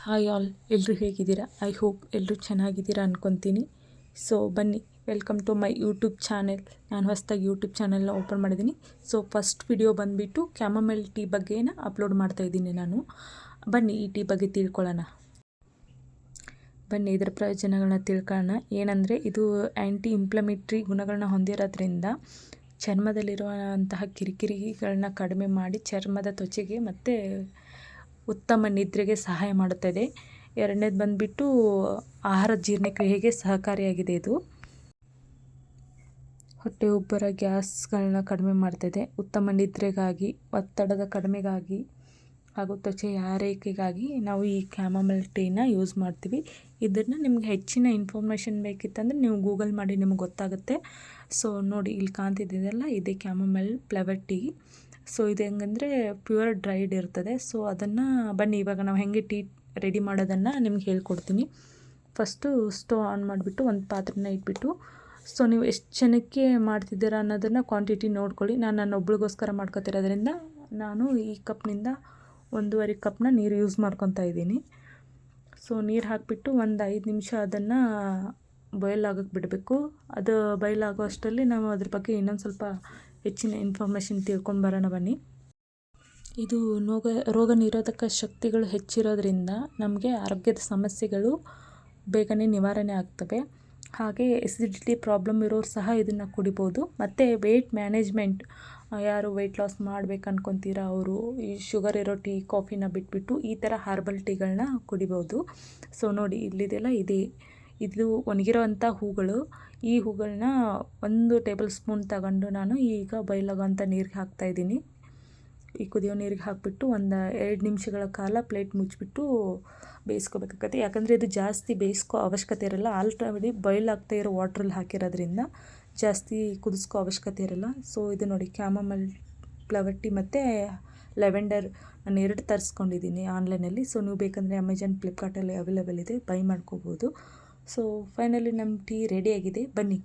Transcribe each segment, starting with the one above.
Hi all, ಎಲ್ಲರೂ ಹೇಗಿದ್ದೀರಾ? I hope ಎಲ್ಲರೂ ಚೆನ್ನಾಗಿದ್ದೀರಾ ಅಂದ್ಕೊತೀನಿ. ಸೊ ಬನ್ನಿ, welcome to my YouTube channel. ನಾನು ಹೊಸದಾಗಿ ಯೂಟ್ಯೂಬ್ ಚಾನೆಲ್ನ ಓಪನ್ ಮಾಡಿದ್ದೀನಿ. ಸೊ ಫಸ್ಟ್ ವಿಡಿಯೋ ಬಂದುಬಿಟ್ಟು ಕ್ಯಾಮಮೆಲ್ ಟೀ ಬಗ್ಗೆನ ಅಪ್ಲೋಡ್ ಮಾಡ್ತಾಯಿದ್ದೀನಿ ನಾನು. ಬನ್ನಿ ಈ ಟೀ ಬಗ್ಗೆ ತಿಳ್ಕೊಳ್ಳೋಣ. ಬನ್ನಿ ಇದರ ಪ್ರಯೋಜನಗಳನ್ನ ತಿಳ್ಕೊಳ್ಳೋಣ. ಏನಂದರೆ ಇದು ಆ್ಯಂಟಿ ಇಂಪ್ಲಮೇಟ್ರಿ ಗುಣಗಳನ್ನ ಹೊಂದಿರೋದ್ರಿಂದ ಚರ್ಮದಲ್ಲಿರುವಂತಹ ಕಿರಿಕಿರಿಗಳನ್ನ ಕಡಿಮೆ ಮಾಡಿ ಚರ್ಮದ ತ್ವಚೆಗೆ ಮತ್ತು ಉತ್ತಮ ನಿದ್ರೆಗೆ ಸಹಾಯ ಮಾಡುತ್ತದೆ. ಎರಡನೇದು ಬಂದುಬಿಟ್ಟು ಆಹಾರ ಜೀರ್ಣಕ್ರಿಯೆಗೆ ಸಹಕಾರಿಯಾಗಿದೆ. ಇದು ಹೊಟ್ಟೆ ಉಬ್ಬರ ಗ್ಯಾಸ್ಗಳನ್ನ ಕಡಿಮೆ ಮಾಡ್ತದೆ. ಉತ್ತಮ ನಿದ್ರೆಗಾಗಿ, ಒತ್ತಡದ ಕಡಿಮೆಗಾಗಿ ಹಾಗೂ ತ್ವಚೆಯ ಆರೈಕೆಗಾಗಿ ನಾವು ಈ ಕ್ಯಾಮಮೆಲ್ ಟೀನ ಯೂಸ್ ಮಾಡ್ತೀವಿ. ಇದನ್ನು ನಿಮ್ಗೆ ಹೆಚ್ಚಿನ ಇನ್ಫಾರ್ಮೇಷನ್ ಬೇಕಿತ್ತಂದರೆ ನೀವು ಗೂಗಲ್ ಮಾಡಿ, ನಿಮಗೆ ಗೊತ್ತಾಗುತ್ತೆ. ಸೊ ನೋಡಿ, ಇಲ್ಲಿ ಕಾಣ್ತಿದ್ದೆಲ್ಲ ಇದೇ ಕ್ಯಾಮಮೆಲ್ ಫ್ಲೇವರ್ ಟೀ. ಸೊ ಇದು ಹೆಂಗಂದರೆ ಪ್ಯೂರ್ ಡ್ರೈಡ್ ಇರ್ತದೆ. ಸೊ ಅದನ್ನು ಬನ್ನಿ ಇವಾಗ ನಾವು ಹೆಂಗೆ ಟೀ ರೆಡಿ ಮಾಡೋದನ್ನು ನಿಮ್ಗೆ ಹೇಳ್ಕೊಡ್ತೀನಿ. ಫಸ್ಟು ಸ್ಟವ್ ಆನ್ ಮಾಡಿಬಿಟ್ಟು ಒಂದು ಪಾತ್ರೆನ ಇಟ್ಬಿಟ್ಟು, ಸೊ ನೀವು ಎಷ್ಟು ಜನಕ್ಕೆ ಮಾಡ್ತಿದ್ದೀರಾ ಅನ್ನೋದನ್ನು ಕ್ವಾಂಟಿಟಿ ನೋಡ್ಕೊಳ್ಳಿ. ನಾನು ನನ್ನೊಬ್ಳಿಗೋಸ್ಕರ ಮಾಡ್ಕೊತಿರೋದ್ರಿಂದ ನಾನು ಈ ಕಪ್ನಿಂದ 1.5 ಕಪ್ನ ನೀರು ಯೂಸ್ ಮಾಡ್ಕೊತಾ ಇದ್ದೀನಿ. ಸೊ ನೀರು ಹಾಕಿಬಿಟ್ಟು ಒಂದು 5 ನಿಮಿಷ ಅದನ್ನು ಬಾಯ್ಲ್ ಆಗೋಕ್ಕೆ ಬಿಡಬೇಕು. ಅದು ಬಾಯ್ಲ್ ಆಗೋ ಅಷ್ಟರಲ್ಲಿ ನಾವು ಅದ್ರ ಬಗ್ಗೆ ಇನ್ನೊಂದು ಸ್ವಲ್ಪ ಹೆಚ್ಚಿನ ಇನ್ಫಾರ್ಮೇಷನ್ ತಿಳ್ಕೊಂಡು ಬರೋಣ ಬನ್ನಿ. ಇದು ರೋಗ ನಿರೋಧಕ ಶಕ್ತಿಗಳು ಹೆಚ್ಚಿರೋದ್ರಿಂದ ನಮಗೆ ಆರೋಗ್ಯದ ಸಮಸ್ಯೆಗಳು ಬೇಗನೆ ನಿವಾರಣೆ ಆಗ್ತವೆ. ಹಾಗೆ ಎಸಿಡಿಟಿ ಪ್ರಾಬ್ಲಮ್ ಇರೋರು ಸಹ ಇದನ್ನು ಕುಡಿಬೋದು. ಮತ್ತು ವೆಯ್ಟ್ ಮ್ಯಾನೇಜ್ಮೆಂಟ್, ಯಾರು ವೆಯ್ಟ್ ಲಾಸ್ ಮಾಡ್ಬೇಕು ಅನ್ಕೊತೀರಾ ಅವರು ಈ ಶುಗರ್ ಇರೋ ಟೀ ಕಾಫಿನ ಬಿಟ್ಬಿಟ್ಟು ಈ ಥರ ಹರ್ಬಲ್ ಟೀಗಳನ್ನ ಕುಡಿಬೋದು. ಸೊ ನೋಡಿ, ಇಲ್ಲಿದೆಲ್ಲ ಇದು ಒಣಗಿರೋವಂಥ ಹೂಗಳು. ಈ ಹೂಗಳನ್ನ 1 ಟೇಬಲ್ ಸ್ಪೂನ್ ತಗೊಂಡು ನಾನು ಈಗ ಬಾಯ್ಲಾಗೋಂಥ ನೀರಿಗೆ ಹಾಕ್ತಾಯಿದ್ದೀನಿ. ಈ ಕುದಿಯೋ ನೀರಿಗೆ ಹಾಕಿಬಿಟ್ಟು ಒಂದು 2 ನಿಮಿಷಗಳ ಕಾಲ ಪ್ಲೇಟ್ ಮುಚ್ಚಿಬಿಟ್ಟು ಬೇಯಿಸ್ಕೋಬೇಕಾಗತ್ತೆ. ಯಾಕಂದರೆ ಇದು ಜಾಸ್ತಿ ಬೇಯಿಸ್ಕೋ ಅವಶ್ಯಕತೆ ಇರೋಲ್ಲ. ಆಲ್ರೆಡಿ ಬಾಯ್ಲ್ ಆಗ್ತಾ ಇರೋ ವಾಟ್ರಲ್ಲಿ ಹಾಕಿರೋದ್ರಿಂದ ಜಾಸ್ತಿ ಕುದಿಸ್ಕೋ ಅವಶ್ಯಕತೆ ಇರೋಲ್ಲ. ಸೊ ಇದು ನೋಡಿ, ಕ್ಯಾಮಮೆಲ್ ಫ್ಲೇವರ್ ಟೀ ಮತ್ತು ಲೆವೆಂಡರ್ ನಾನು 2 ತರಿಸ್ಕೊಂಡಿದ್ದೀನಿ ಆನ್ಲೈನಲ್ಲಿ. ಸೊ ನೀವು ಬೇಕಂದರೆ ಅಮೆಜಾನ್, ಫ್ಲಿಪ್ಕಾರ್ಟಲ್ಲಿ ಅವೈಲೇಬಲ್ ಇದೆ, ಬೈ ಮಾಡ್ಕೋಬೋದು. ಸೊ ಫೈನಲಿ ನಮ್ಮ ಟೀ ರೆಡಿಯಾಗಿದೆ. ಬನ್ನಿ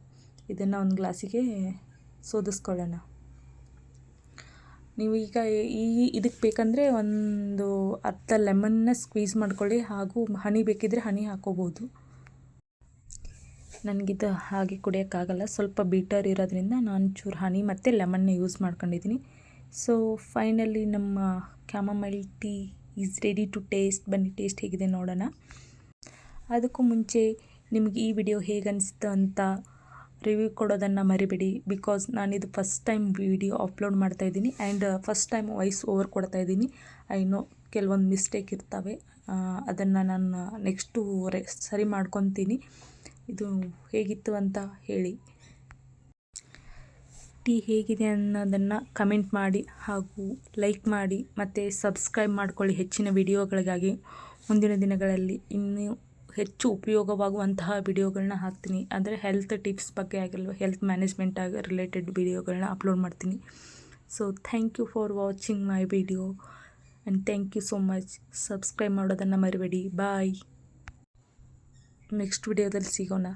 ಇದನ್ನು ಒಂದು ಗ್ಲಾಸಿಗೆ ಸೋದಿಸ್ಕೊಳ್ಳೋಣ. ನೀವು ಈಗ ಇದಕ್ಕೆ ಬೇಕಂದರೆ ಒಂದು ಅರ್ಧ ಲೆಮನ್ನ ಸ್ಕ್ವೀಸ್ ಮಾಡ್ಕೊಳ್ಳಿ, ಹಾಗೂ ಹನಿ ಬೇಕಿದ್ದರೆ ಹನಿ ಹಾಕೋಬೋದು. ನನಗಿದು ಹಾಗೆ ಕುಡಿಯೋಕ್ಕಾಗಲ್ಲ, ಸ್ವಲ್ಪ ಬೀಟರ್ ಇರೋದ್ರಿಂದ ನಾನು ಚೂರು ಹನಿ ಮತ್ತು ಲೆಮನ್ನ ಯೂಸ್ ಮಾಡ್ಕೊಂಡಿದ್ದೀನಿ. ಸೊ ಫೈನಲಿ ನಮ್ಮ chamomile tea is ready to taste. ಬನ್ನಿ ಟೇಸ್ಟ್ ಹೇಗಿದೆ ನೋಡೋಣ. ಅದಕ್ಕೂ ಮುಂಚೆ ನಿಮಗೆ ಈ ವಿಡಿಯೋ ಹೇಗೆ ಅನಿಸ್ತು ಅಂತ ರಿವ್ಯೂ ಕೊಡೋದನ್ನು ಮರಿಬೇಡಿ. ಬಿಕಾಸ್ ನಾನಿದು ಫಸ್ಟ್ ಟೈಮ್ ವಿಡಿಯೋ ಅಪ್ಲೋಡ್ ಮಾಡ್ತಾಯಿದ್ದೀನಿ and first time voice over ಕೊಡ್ತಾಯಿದ್ದೀನಿ. ಐ ನೋ ಕೆಲವೊಂದು ಮಿಸ್ಟೇಕ್ ಇರ್ತವೆ, ಅದನ್ನು ನಾನು ನೆಕ್ಸ್ಟು ಸರಿ ಮಾಡ್ಕೊತೀನಿ. ಇದು ಹೇಗಿತ್ತು ಅಂತ ಹೇಳಿ. ಟೀ ಹೇಗಿದೆ ಅನ್ನೋದನ್ನು ಕಮೆಂಟ್ ಮಾಡಿ ಹಾಗೂ ಲೈಕ್ ಮಾಡಿ ಮತ್ತು ಸಬ್ಸ್ಕ್ರೈಬ್ ಮಾಡ್ಕೊಳ್ಳಿ ಹೆಚ್ಚಿನ ವಿಡಿಯೋಗಳಿಗಾಗಿ. ಮುಂದಿನ ದಿನಗಳಲ್ಲಿ ಇನ್ನೂ ಹೆಚ್ಚು ಉಪಯೋಗವಾಗುವಂತಹ ವಿಡಿಯೋಗಳನ್ನ ಹಾಕ್ತೀನಿ. ಅಂದರೆ ಹೆಲ್ತ್ ಟಿಪ್ಸ್ ಬಗ್ಗೆ ಆಗಿಲ್ವ, ಹೆಲ್ತ್ ಮ್ಯಾನೇಜ್ಮೆಂಟ್ ಆಗಿ ರಿಲೇಟೆಡ್ ವಿಡಿಯೋಗಳನ್ನ ಅಪ್ಲೋಡ್ ಮಾಡ್ತೀನಿ. So thank you for watching my video and thank you so much. Subscribe ಮಾಡೋದನ್ನು ಮರಿಬೇಡಿ. ಬಾಯ್. ನೆಕ್ಸ್ಟ್ ವಿಡಿಯೋದಲ್ಲಿ ಸಿಗೋಣ.